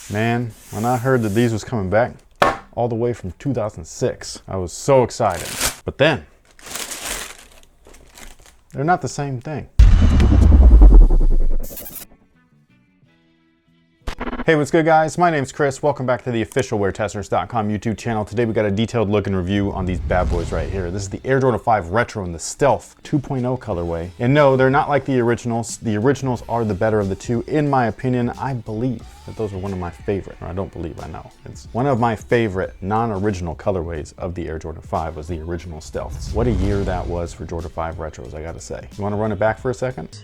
Man, when I heard that these was coming back all the way from 2006, I was so excited. But then, they're not the same thing. Hey, what's good guys? My name's Chris. Welcome back to the official WearTesters.com YouTube channel. Today we got a detailed look and review on these bad boys right here. This is the Air Jordan 5 Retro in the Stealth 2.0 colorway. And no, they're not like the originals. The originals are the better of the two. In my opinion, I believe that those are one of my favorite, or I don't believe, I know. It's one of my favorite non-original colorways of the Air Jordan 5 was the original Stealths. What a year that was for Jordan 5 Retros, I gotta say. You wanna run it back for a second?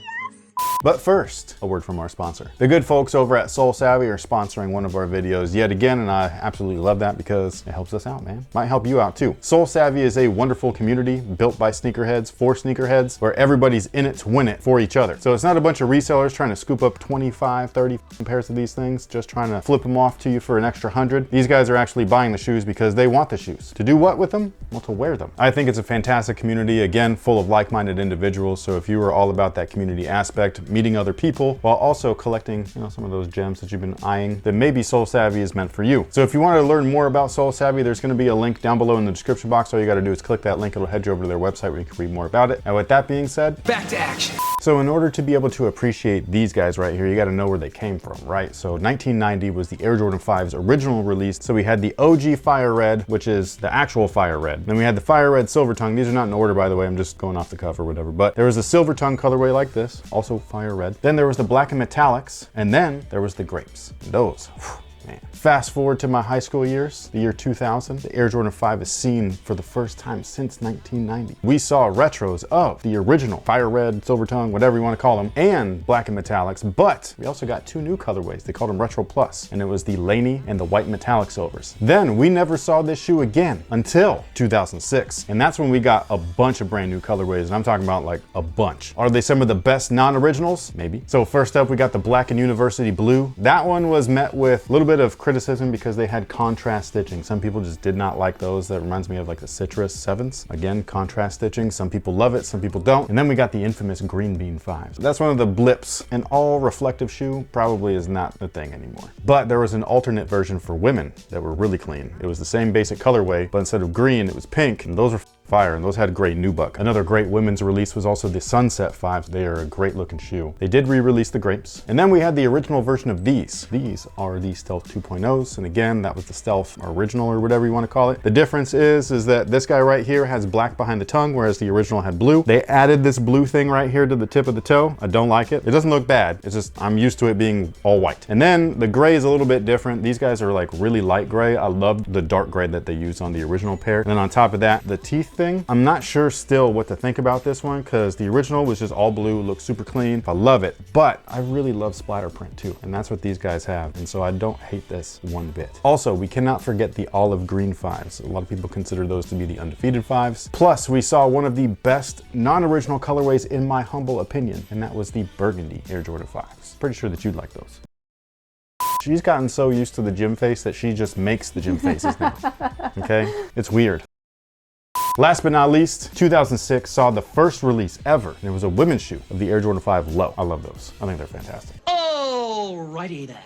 But first, a word from our sponsor. The good folks over at Soul Savvy are sponsoring one of our videos yet again, and I absolutely love that because it helps us out, man. Might help you out too. Soul Savvy is a wonderful community built by sneakerheads for sneakerheads, where everybody's in it to win it for each other. So it's not a bunch of resellers trying to scoop up 25, 30 pairs of these things, just trying to flip them off to you for an extra 100. These guys are actually buying the shoes because they want the shoes. To do what with them? Well, to wear them. I think it's a fantastic community, again, full of like-minded individuals. So if you are all about that community aspect, meeting other people while also collecting, some of those gems that you've been eyeing, then maybe Soul Savvy is meant for you. So if you want to learn more about Soul Savvy, there's going to be a link down below in the description box. All you got to do is click that link. It'll head you over to their website where you can read more about it. And with that being said, back to action. So in order to be able to appreciate these guys right here, you got to know where they came from, right? So 1990 was the Air Jordan 5's original release. So we had the OG Fire Red, which is the actual Fire Red. Then we had the Fire Red Silver Tongue. These are not in order, by the way. I'm just going off the cuff or whatever. But there was a Silver Tongue colorway like this, also Fire Red. Then there was the Black and Metallics, and then there was the Grapes. And those, man. Fast forward to my high school years, the year 2000, the Air Jordan 5 is seen for the first time since 1990. We saw retros of the original Fire Red, Silver Tongue, whatever you want to call them, and Black and Metallics, but we also got two new colorways. They called them Retro Plus, and it was the Laney and the White Metallic Silvers. Then we never saw this shoe again until 2006, and that's when we got a bunch of brand new colorways, and I'm talking about like a bunch. Are they some of the best non-originals? Maybe. So first up, we got the Black and University Blue. That one was met with a little bit of criticism because they had contrast stitching. Some people just did not like those. That reminds me of like the Citrus 7s. Again, contrast stitching. Some people love it, some people don't. And then we got the infamous Green Bean 5s. That's one of the blips. An all reflective shoe probably is not a thing anymore. But there was an alternate version for women that were really clean. It was the same basic colorway, but instead of green, it was pink. And those were fire, and those had great nubuck. Another great women's release was also the Sunset 5s. They are a great looking shoe. They did re-release the Grapes. And then we had the original version of these. These are the Stealth 2.0s. And again, that was the Stealth original or whatever you want to call it. The difference is that this guy right here has black behind the tongue, whereas the original had blue. They added this blue thing right here to the tip of the toe. I don't like it. It doesn't look bad. It's just, I'm used to it being all white. And then the gray is a little bit different. These guys are like really light gray. I love the dark gray that they used on the original pair. And then on top of that, the teeth thing, I'm not sure still what to think about this one because the original was just all blue, looks super clean. I love it, but I really love splatter print too. And that's what these guys have. And so I don't hate this one bit. Also, we cannot forget the olive green 5s. A lot of people consider those to be the undefeated 5s. Plus, we saw one of the best non-original colorways in my humble opinion, and that was the burgundy Air Jordan 5s. Pretty sure that you'd like those. She's gotten so used to the gym face that she just makes the gym faces now, okay? It's weird. Last but not least, 2006 saw the first release ever, and it was a women's shoe of the Air Jordan 5 Low. I love those. I think they're fantastic. Alrighty then.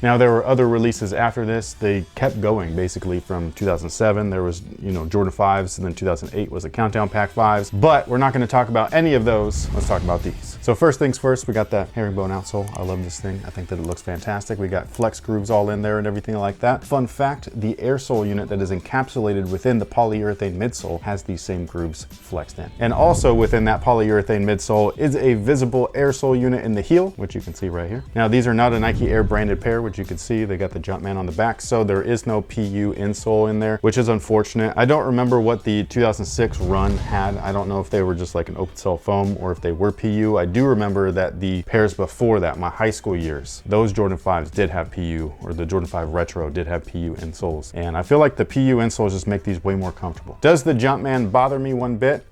Now there were other releases after this. They kept going basically from 2007. There was, Jordan 5s, and then 2008 was the Countdown Pack 5s, but we're not gonna talk about any of those. Let's talk about these. So first things first, we got that herringbone outsole. I love this thing. I think that it looks fantastic. We got flex grooves all in there and everything like that. Fun fact, the air sole unit that is encapsulated within the polyurethane midsole has these same grooves flexed in. And also within that polyurethane midsole is a visible air sole unit in the heel, which you can see right here. Now these are not a Nike Air branded pair, which you can see they got the Jumpman on the back, so there is no PU insole in there, which is unfortunate. I don't remember what the 2006 run had. I don't know if they were just like an open cell foam or if they were PU. I do remember that the pairs before that, my high school years, those Jordan 5s did have PU, or the Jordan 5 Retro did have PU insoles, and I feel like the PU insoles just make these way more comfortable. Does the Jumpman bother me one bit?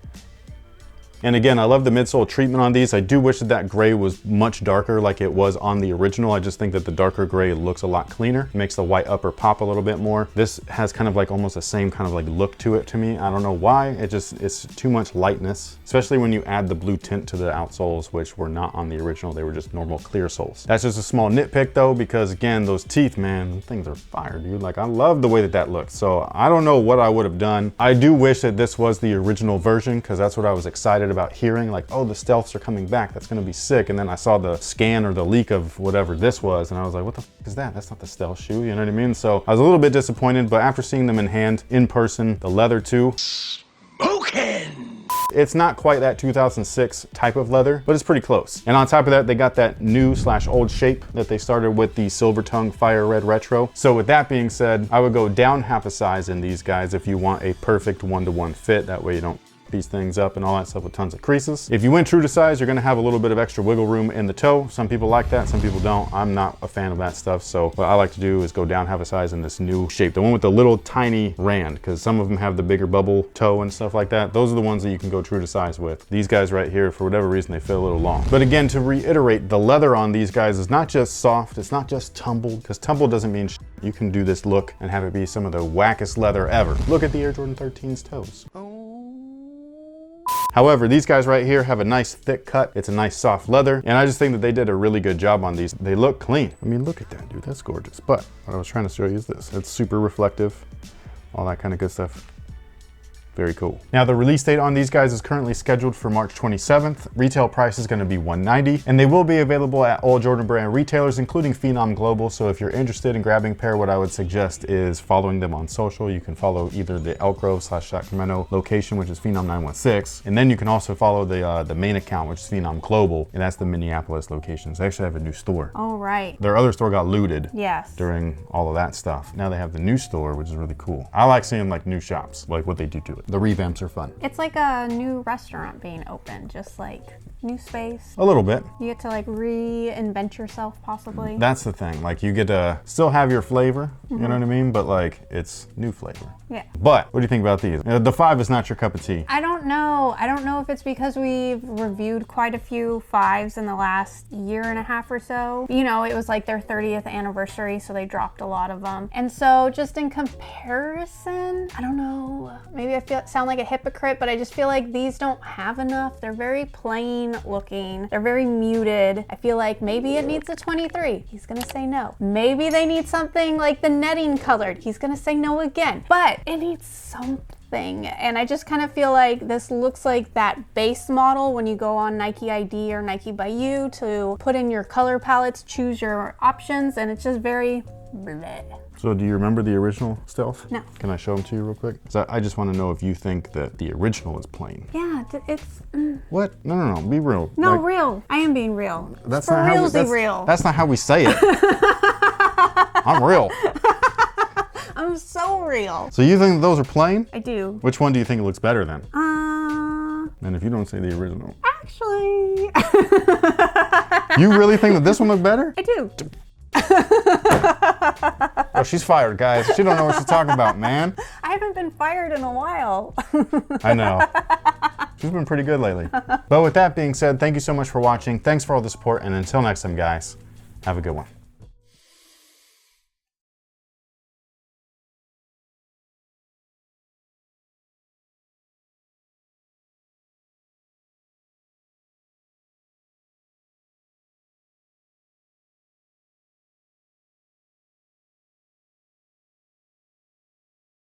And again, I love the midsole treatment on these. I do wish that that gray was much darker like it was on the original. I just think that the darker gray looks a lot cleaner. It makes the white upper pop a little bit more. This has kind of like almost the same kind of like look to it to me. I don't know why. It's too much lightness, especially when you add the blue tint to the outsoles, which were not on the original. They were just normal clear soles. That's just a small nitpick though, because again, those teeth, man, those things are fire, dude. Like, I love the way that that looks. So I don't know what I would have done. I do wish that this was the original version, because that's what I was excited about hearing. Like, oh, the stealths are coming back. That's gonna be sick. And then I saw the scan or the leak of whatever this was, and I was like, what the f is that? That's not the stealth shoe, you know what I mean? So I was a little bit disappointed, but after seeing them in hand, in person, the leather too. Smoking! It's not quite that 2006 type of leather, but it's pretty close. And on top of that, they got that new / old shape that they started with the Silver Tongue Fire Red Retro. So with that being said, I would go down half a size in these guys if you want a perfect 1-to-1 fit. That way you don't piece things up and all that stuff with tons of creases. If you went true to size, you're gonna have a little bit of extra wiggle room in the toe. Some people like that, some people don't. I'm not a fan of that stuff. So what I like to do is go down half a size in this new shape, the one with the little tiny rand, because some of them have the bigger bubble toe and stuff like that. Those are the ones that you can go true to size with. These guys right here, for whatever reason, they feel a little long. But again, to reiterate, the leather on these guys is not just soft, it's not just tumbled, because tumble doesn't mean shit. You can do this look and have it be some of the wackest leather ever. Look at the Air Jordan 13's toes. However, these guys right here have a nice thick cut. It's a nice soft leather. And I just think that they did a really good job on these. They look clean. I mean, look at that, dude. That's gorgeous. But what I was trying to show you is this. It's super reflective, all that kind of good stuff. Very cool. Now the release date on these guys is currently scheduled for March 27th. Retail price is gonna be $190, and they will be available at all Jordan brand retailers, including Phenom Global. So if you're interested in grabbing a pair, what I would suggest is following them on social. You can follow either the Elk Grove / Sacramento location, which is Phenom 916, and then you can also follow the main account, which is Phenom Global, and that's the Minneapolis locations. They actually have a new store. Oh, right. Their other store got looted. Yes. During all of that stuff. Now they have the new store, which is really cool. I like seeing like new shops, like what they do to it. The revamps are fun. It's like a new restaurant being opened, just like new space. A little bit. You get to like reinvent yourself possibly. That's the thing. Like you get to still have your flavor, you know what I mean? But like it's new flavor. Yeah. But what do you think about these? The 5 is not your cup of tea. I don't know. I don't know if it's because we've reviewed quite a few 5s in the last year and a half or so. You know, it was like their 30th anniversary, so they dropped a lot of them. And so just in comparison, I don't know. Maybe I sound like a hypocrite, but I just feel like these don't have enough. They're very plain looking. They're very muted. I feel like maybe it needs a 23. He's gonna say no. Maybe they need something like the netting colored. He's gonna say no again. But it needs something. And I just kind of feel like this looks like that base model when you go on Nike ID or Nike by You to put in your color palettes, choose your options, and it's just very bleh. So do you remember the original Stealth? No. Can I show them to you real quick? So I just want to know if you think that the original is plain. Yeah, it's... What? No, be real. No, like, real. I am being real. That's for not how realsy real. That's not how we say it. I'm real. I'm so real. So you think those are plain? I do. Which one do you think looks better then? And if you don't say the original. Actually. You really think that this one looked better? I do. Oh, she's fired, guys. She don't know what she's talking about, man. I haven't been fired in a while. I know. She's been pretty good lately. But with that being said, thank you so much for watching. Thanks for all the support. And until next time, guys, have a good one.